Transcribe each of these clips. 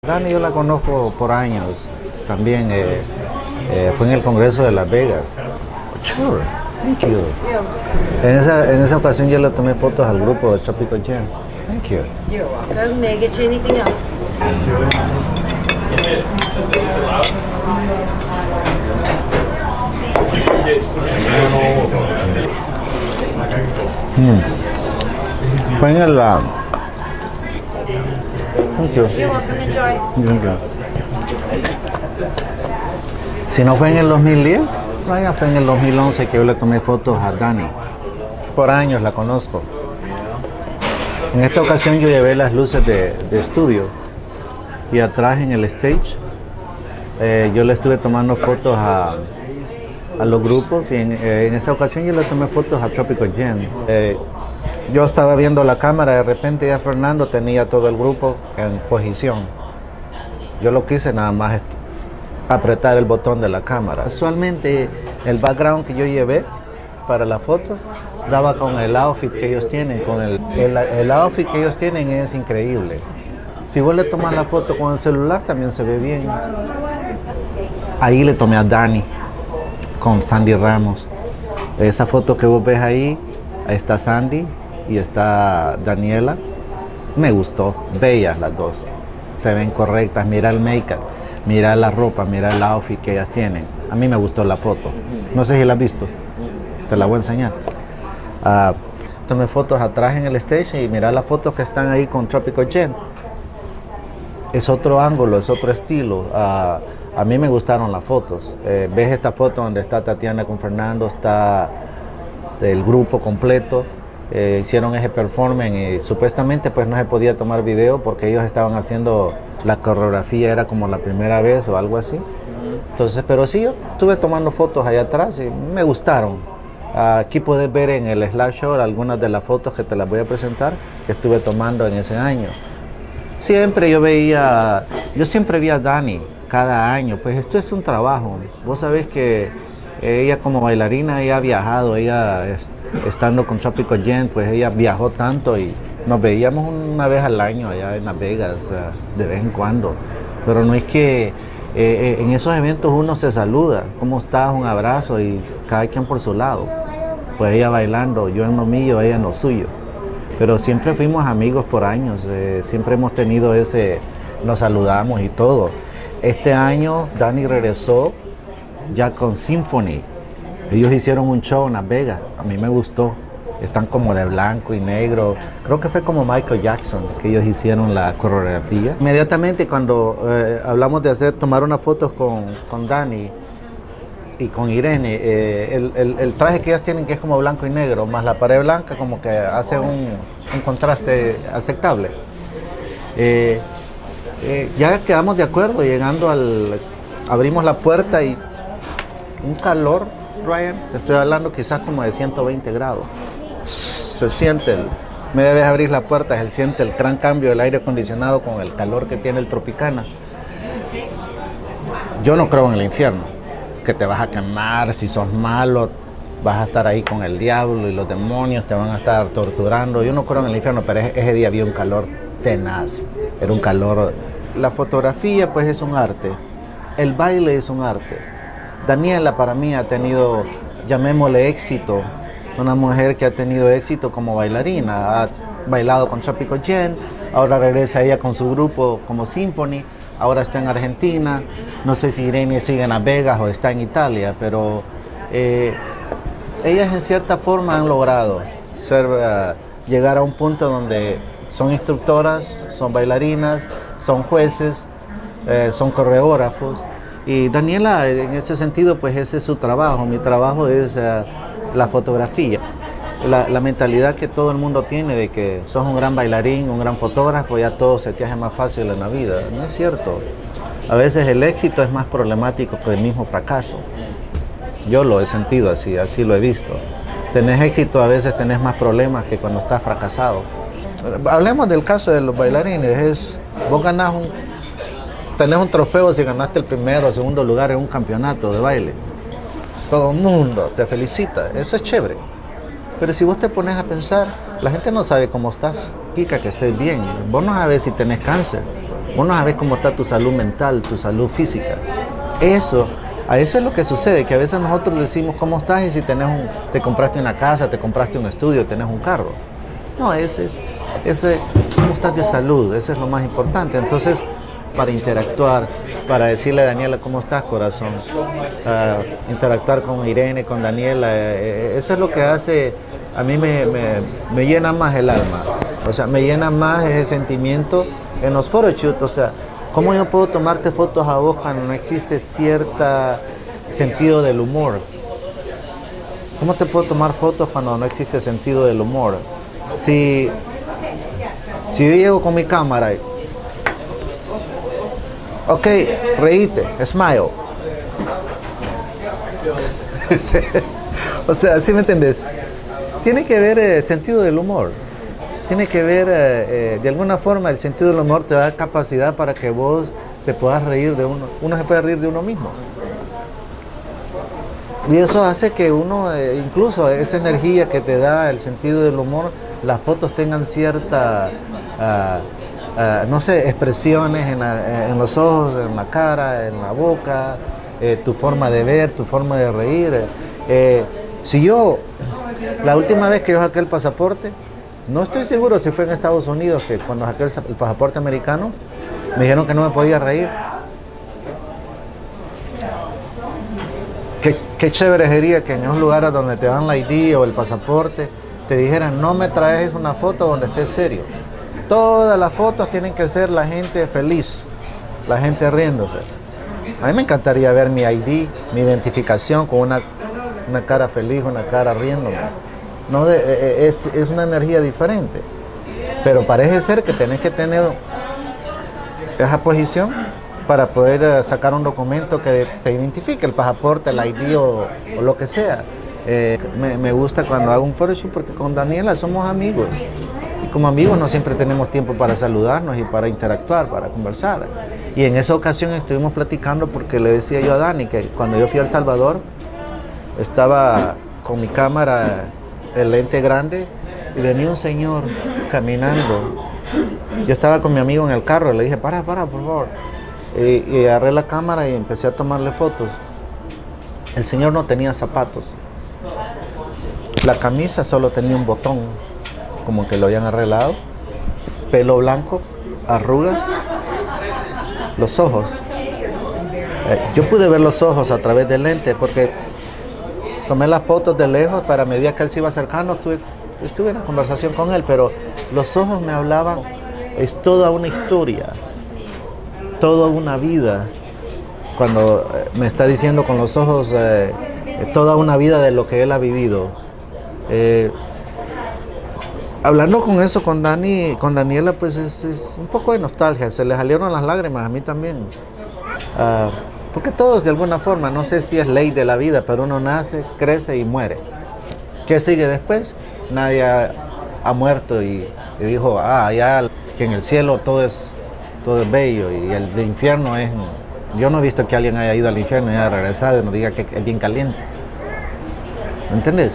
Dani yo la conozco por años, también fue en el Congreso de Las Vegas. Sure, thank you. En esa ocasión yo le tomé fotos al grupo de Tropical Jam. Thank you. You're welcome. May I get you anything else? Fue en el... Thank you. You're welcome. Enjoy. Thank you. Si no fue en el 2010, Ryan, fue en el 2011 que yo le tomé fotos a Dani. Por años la conozco. En esta ocasión yo llevé las luces de estudio y atrás en el stage yo le estuve tomando fotos a los grupos y en esa ocasión yo le tomé fotos a Tropical Jam. Yo estaba viendo la cámara, de repente ya Fernando tenía todo el grupo en posición. Yo lo quise nada más apretar el botón de la cámara. Casualmente el background que yo llevé para la foto daba con el outfit que ellos tienen, el outfit que ellos tienen es increíble. Si vos le tomas la foto con el celular también se ve bien. Ahí le tomé a Dani con Sandy Ramos. Esa foto que vos ves ahí está Sandy y está Daniela. Me gustó, bellas las dos, se ven correctas. Mira el make-up, mira la ropa, mira el outfit que ellas tienen. A mí me gustó la foto, no sé si la has visto, te la voy a enseñar. Tomé fotos atrás en el stage y mira las fotos que están ahí con Tropical Jam. Es otro ángulo, es otro estilo. A mí me gustaron las fotos. Ves esta foto donde está Tatiana con Fernando, está el grupo completo. Hicieron ese performance y supuestamente pues no se podía tomar video porque ellos estaban haciendo la coreografía, era como la primera vez o algo así. Entonces, pero sí, yo estuve tomando fotos allá atrás y me gustaron. Aquí puedes ver en el slideshow algunas de las fotos que te las voy a presentar que estuve tomando en ese año. Siempre yo siempre vi a Dani cada año, pues esto es un trabajo. Vos sabés que ella como bailarina, ella ha viajado, estando con Tropical Jam, pues ella viajó tanto y nos veíamos una vez al año allá en Las Vegas, de vez en cuando. Pero no es que en esos eventos uno se saluda, ¿cómo estás? Un abrazo y cada quien por su lado. Pues ella bailando, yo en lo mío, ella en lo suyo. Pero siempre fuimos amigos por años, siempre hemos tenido nos saludamos y todo. Este año Dani regresó ya con Symphony. Ellos hicieron un show en Las Vegas, a mí me gustó. Están como de blanco y negro. Creo que fue como Michael Jackson que ellos hicieron la coreografía. Inmediatamente cuando hablamos de tomar unas fotos con Dani y con Irene, el traje que ellas tienen que es como blanco y negro, más la pared blanca como que hace un contraste aceptable. Ya quedamos de acuerdo, abrimos la puerta y un calor, Ryan, te estoy hablando quizás como de 120 grados. Se siente, me debes abrir la puerta, se siente el gran cambio del aire acondicionado con el calor que tiene el Tropicana. Yo no creo en el infierno, que te vas a quemar, si sos malo, vas a estar ahí con el diablo y los demonios te van a estar torturando. Yo no creo en el infierno, pero ese día había un calor tenaz, era un calor. La fotografía pues es un arte, el baile es un arte. Daniela para mí ha tenido, llamémosle éxito, una mujer que ha tenido éxito como bailarina, ha bailado con Tropical Jam, ahora regresa ella con su grupo como Symphony, ahora está en Argentina, no sé si Irene sigue en Las Vegas o está en Italia, pero ellas en cierta forma han logrado llegar a un punto donde son instructoras, son bailarinas, son jueces, son coreógrafos. Y Daniela, en ese sentido, pues ese es su trabajo. Mi trabajo es la fotografía. La mentalidad que todo el mundo tiene de que sos un gran bailarín, un gran fotógrafo, ya todo se te hace más fácil en la vida. No es cierto. A veces el éxito es más problemático que el mismo fracaso. Yo lo he sentido así lo he visto. Tenés éxito, a veces tenés más problemas que cuando estás fracasado. Hablemos del caso de los bailarines. Vos tenés un trofeo si ganaste el primero o segundo lugar en un campeonato de baile. Todo el mundo te felicita, eso es chévere. Pero si vos te pones a pensar, la gente no sabe cómo estás. Pica que estés bien, vos no sabes si tenés cáncer. Uno sabe cómo está tu salud mental, tu salud física. A eso es lo que sucede, que a veces nosotros decimos cómo estás y si te compraste una casa, te compraste un estudio, tenés un carro. No, ese cómo estás de salud, eso es lo más importante. Entonces, para interactuar, para decirle a Daniela cómo estás, corazón, interactuar con Irene, con Daniela, eso es lo que hace, a mí me llena más el alma, o sea, me llena más ese sentimiento en los photoshoots, o sea, ¿cómo yo puedo tomarte fotos a vos cuando no existe cierto sentido del humor? ¿Cómo te puedo tomar fotos cuando no existe sentido del humor? Si yo llego con mi cámara y, ok, reíte, smile. O sea, ¿sí me entendés? Tiene que ver sentido del humor. Tiene que ver, de alguna forma, el sentido del humor te da capacidad para que vos te puedas reír de uno. Uno se puede reír de uno mismo. Y eso hace que uno, incluso esa energía que te da el sentido del humor, las fotos tengan cierta, no sé, expresiones en los ojos, en la cara, en la boca, tu forma de ver, tu forma de reír. La última vez que yo saqué el pasaporte, no estoy seguro si fue en Estados Unidos, que cuando saqué el pasaporte americano, me dijeron que no me podía reír. Qué chévere sería que en esos lugares donde te dan la ID o el pasaporte, te dijeran, no me traes una foto donde estés serio. Todas las fotos tienen que ser la gente feliz, la gente riéndose. A mí me encantaría ver mi ID, mi identificación con una cara feliz, una cara riéndome. No es una energía diferente. Pero parece ser que tenés que tener esa posición para poder sacar un documento que te identifique, el pasaporte, el ID o lo que sea. Me gusta cuando hago un photoshoot porque con Daniela somos amigos. Y como amigos no siempre tenemos tiempo para saludarnos y para interactuar, para conversar. Y en esa ocasión estuvimos platicando porque le decía yo a Dani que cuando yo fui a El Salvador, estaba con mi cámara, el lente grande, y venía un señor caminando. Yo estaba con mi amigo en el carro, le dije, para, por favor. Y agarré la cámara y empecé a tomarle fotos. El señor no tenía zapatos. La camisa solo tenía un botón, como que lo habían arreglado. Pelo blanco, arrugas, los ojos. Yo pude ver los ojos a través del lente porque tomé las fotos de lejos, para a medida que él se iba acercando, estuve en conversación con él, pero los ojos me hablaban, es toda una historia, toda una vida. Cuando me está diciendo con los ojos toda una vida de lo que él ha vivido. Hablando con eso con Daniela, pues es un poco de nostalgia, se le salieron las lágrimas, a mí también. Porque todos de alguna forma, no sé si es ley de la vida, pero uno nace, crece y muere. ¿Qué sigue después? Nadie ha muerto y dijo, ya que en el cielo todo es bello y el infierno es... Yo no he visto que alguien haya ido al infierno y haya regresado y nos diga que es bien caliente. ¿Me entiendes?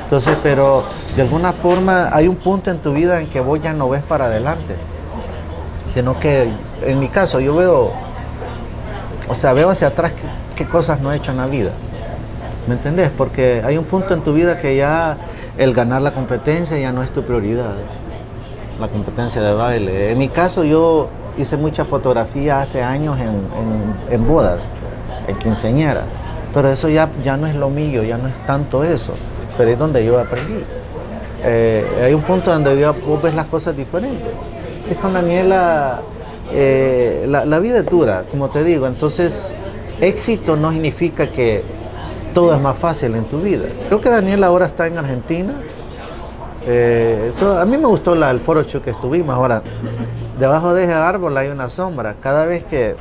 Entonces, pero de alguna forma hay un punto en tu vida en que vos ya no ves para adelante. Sino que, en mi caso, yo veo hacia atrás qué cosas no he hecho en la vida. ¿Me entendés? Porque hay un punto en tu vida que ya el ganar la competencia ya no es tu prioridad. La competencia de baile. En mi caso, yo hice mucha fotografía hace años en bodas, en quinceañera. Pero eso ya no es lo mío, ya no es tanto eso. Pero es donde yo aprendí. Hay un punto donde vos ves las cosas diferentes. Es con Daniela, la vida es dura, como te digo. Entonces, éxito no significa que todo es más fácil en tu vida. Creo que Daniela ahora está en Argentina. A mí me gustó el photoshoot que estuvimos. Ahora, debajo de ese árbol hay una sombra. Cada vez que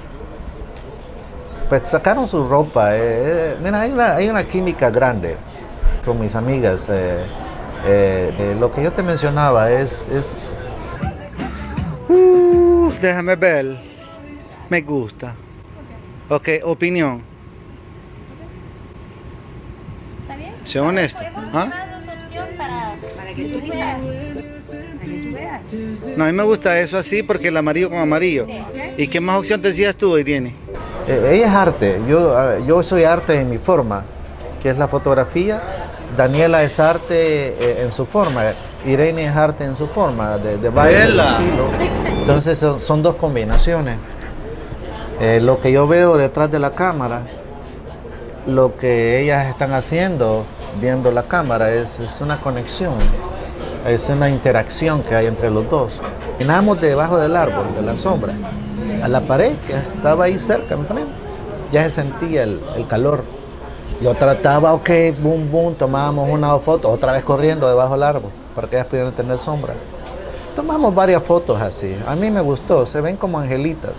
pues sacaron su ropa, mira, hay una química grande con mis amigas. Lo que yo te mencionaba déjame ver. Me gusta. Ok, opinión. ¿Está bien? Sé honesto. ¿Podemos ¿Ah? tomar dos opciones? opción para que tú veas. Para que tú veas. No, a mí me gusta eso así porque el amarillo con amarillo. Sí. ¿Y qué más opción te decías tú, Irene? Ella es arte, yo soy arte en mi forma, que es la fotografía. Daniela es arte en su forma, Irene es arte en su forma, de baile, de ¡Vela! estilo. Entonces son dos combinaciones. Lo que yo veo detrás de la cámara, lo que ellas están haciendo viendo la cámara es una conexión, es una interacción que hay entre los dos. Caminamos debajo del árbol, de la sombra, a la pared que estaba ahí cerca, enfrente. Ya se sentía el calor. Yo trataba, ok, boom, boom, tomábamos una foto, otra vez corriendo debajo del árbol, para que ellas pudieran tener sombra. Tomamos varias fotos así. A mí me gustó, se ven como angelitas.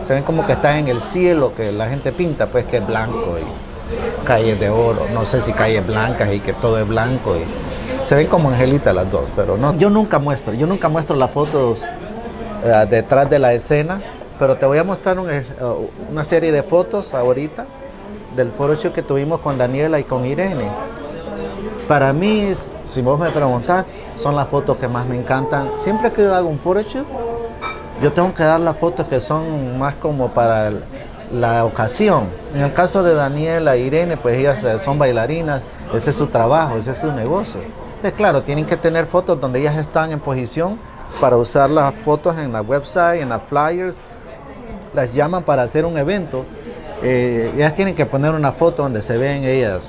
Se ven como que están en el cielo, que la gente pinta, pues que es blanco y calles de oro. No sé si calles blancas y que todo es blanco. Y se ven como angelitas las dos, pero no. Yo nunca muestro las fotos detrás de la escena, pero te voy a mostrar una serie de fotos ahorita del photoshoot que tuvimos con Daniela y con Irene. Para mí, si vos me preguntás, son las fotos que más me encantan. Siempre que yo hago un photoshoot, yo tengo que dar las fotos que son más como para la ocasión. En el caso de Daniela e Irene, pues ellas son bailarinas, ese es su trabajo, ese es su negocio. Entonces, claro, tienen que tener fotos donde ellas están en posición para usar las fotos en la website, en las flyers. Las llaman para hacer un evento. Ellas tienen que poner una foto donde se ven ellas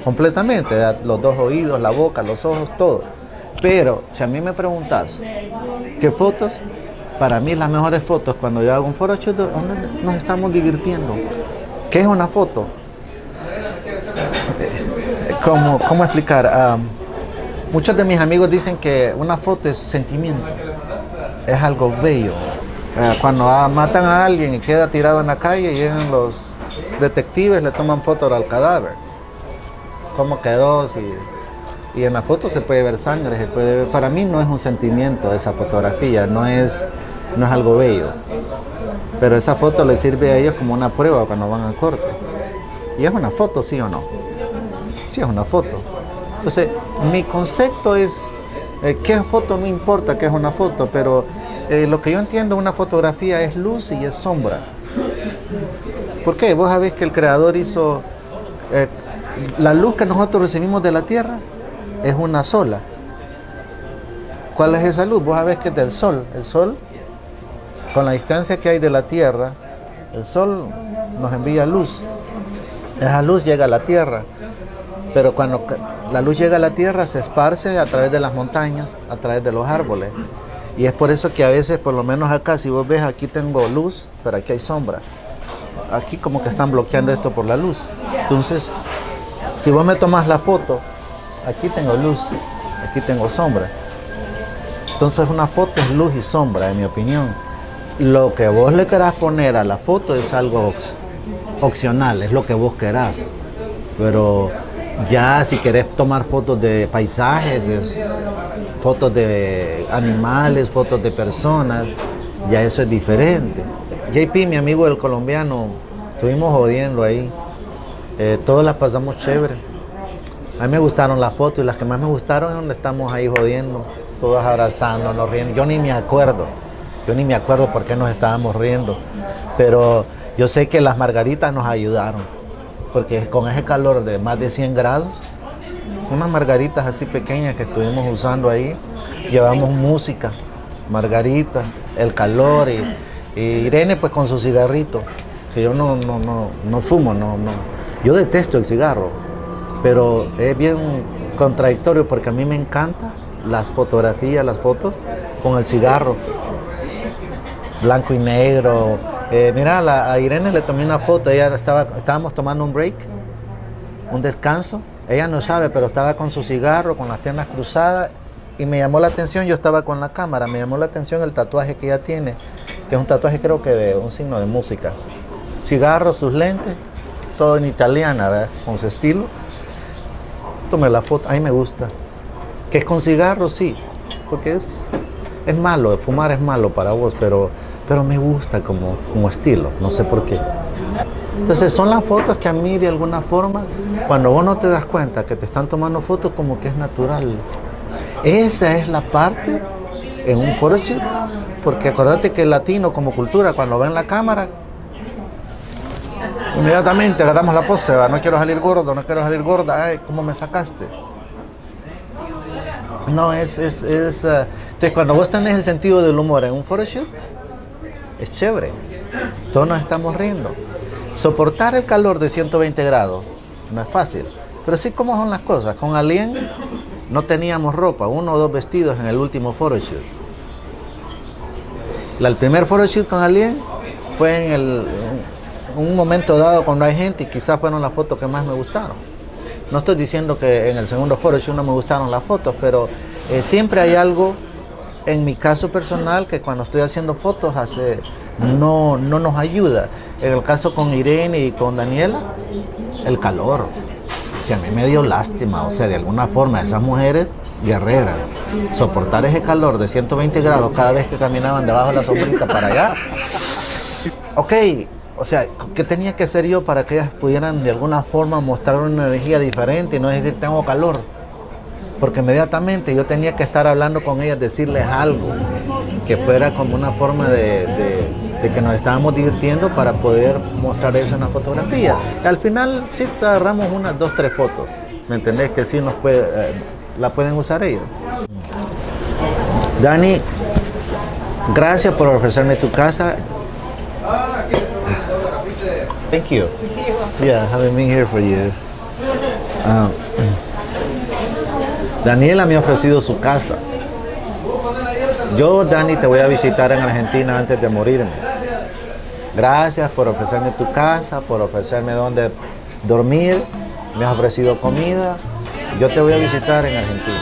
completamente, los dos oídos, la boca, los ojos, todo. Pero si a mí me preguntas qué fotos, para mí las mejores fotos cuando yo hago un photoshoot donde nos estamos divirtiendo. ¿Qué es una foto? ¿Cómo explicar? Muchos de mis amigos dicen que una foto es sentimiento, es algo bello. Cuando matan a alguien y queda tirado en la calle, llegan los detectives, le toman fotos al cadáver. ¿Cómo quedó? Y en la foto se puede ver sangre, se puede ver. Para mí no es un sentimiento esa fotografía, no es algo bello. Pero esa foto le sirve a ellos como una prueba cuando van a corte. ¿Y es una foto, sí o no? Sí, es una foto. Entonces, mi concepto es, ¿qué foto? No importa que es una foto, pero lo que yo entiendo una fotografía es luz y es sombra. ¿Por qué? Vos sabés que el creador hizo la luz que nosotros recibimos de la tierra es una sola. ¿Cuál es esa luz? Vos sabés que es del sol. El sol, con la distancia que hay de la tierra, el sol nos envía luz. Esa luz llega a la tierra, pero cuando la luz llega a la tierra se esparce a través de las montañas, a través de los árboles. Y es por eso que a veces, por lo menos acá, si vos ves, aquí tengo luz, pero aquí hay sombra. Aquí como que están bloqueando esto por la luz. Entonces, si vos me tomas la foto, aquí tengo luz, aquí tengo sombra. Entonces una foto es luz y sombra, en mi opinión. Lo que vos le querás poner a la foto es algo opcional, es lo que vos querás. Pero ya si querés tomar fotos de paisajes, fotos de animales, fotos de personas, ya eso es diferente. JP, mi amigo el colombiano, estuvimos jodiendo ahí. Todas las pasamos chévere. A mí me gustaron las fotos y las que más me gustaron es donde estamos ahí jodiendo, todas abrazándonos, riendo. Yo ni me acuerdo por qué nos estábamos riendo. Pero yo sé que las margaritas nos ayudaron, porque con ese calor de más de 100 grados, unas margaritas así pequeñas que estuvimos usando ahí, llevamos música, margaritas, el calor y Irene pues con su cigarrito, que yo no fumo, yo detesto el cigarro, pero es bien contradictorio porque a mí me encantan las fotografías, las fotos con el cigarro, blanco y negro. Mira, a Irene le tomé una foto, estábamos tomando un break, un descanso, ella no sabe, pero estaba con su cigarro, con las piernas cruzadas, y me llamó la atención, yo estaba con la cámara, me llamó la atención el tatuaje que ella tiene, que es un tatuaje creo que de un signo de música. Cigarro, sus lentes, todo en italiana, ¿verdad? Con su estilo. Tomé la foto, a mí me gusta. Que es con cigarro, sí, porque es malo, fumar es malo para vos, pero me gusta como estilo, no sé por qué. Entonces son las fotos que a mí de alguna forma, cuando vos no te das cuenta que te están tomando fotos, como que es natural. Esa es la parte en un photoshoot, porque acordate que el latino como cultura, cuando ven la cámara, inmediatamente agarramos la pose, ¿va? No quiero salir gordo, no quiero salir gorda, ay, ¿cómo me sacaste? No, entonces cuando vos tenés el sentido del humor en un photoshoot, es chévere, todos nos estamos riendo. Soportar el calor de 120 grados no es fácil, pero sí como son las cosas. Con Alien no teníamos ropa, 1 o 2 vestidos en el último photoshoot. El primer photoshoot con Alien fue en un momento dado cuando hay gente, y quizás fueron las fotos que más me gustaron. No estoy diciendo que en el segundo photoshoot no me gustaron las fotos, pero siempre hay algo en mi caso personal que cuando estoy haciendo fotos no nos ayuda. En el caso con Irene y con Daniela, el calor. O sea, a mí me dio lástima, o sea, de alguna forma esas mujeres guerreras, soportar ese calor de 120 grados cada vez que caminaban debajo de la sombrita para allá. Ok, o sea, ¿qué tenía que hacer yo para que ellas pudieran de alguna forma mostrar una energía diferente y no decir tengo calor? Porque inmediatamente yo tenía que estar hablando con ellas, decirles algo que fuera como una forma de que nos estábamos divirtiendo para poder mostrar eso en la fotografía. Y al final sí agarramos unas 2 o 3 fotos, ¿me entendés? Que sí la pueden usar ellos. Dani, gracias por ofrecerme tu casa. Thank you. Yeah, having been here for years. Daniela me ha ofrecido su casa. Yo, Dani, te voy a visitar en Argentina antes de morirme. Gracias por ofrecerme tu casa, por ofrecerme donde dormir. Me has ofrecido comida. Yo te voy a visitar en Argentina.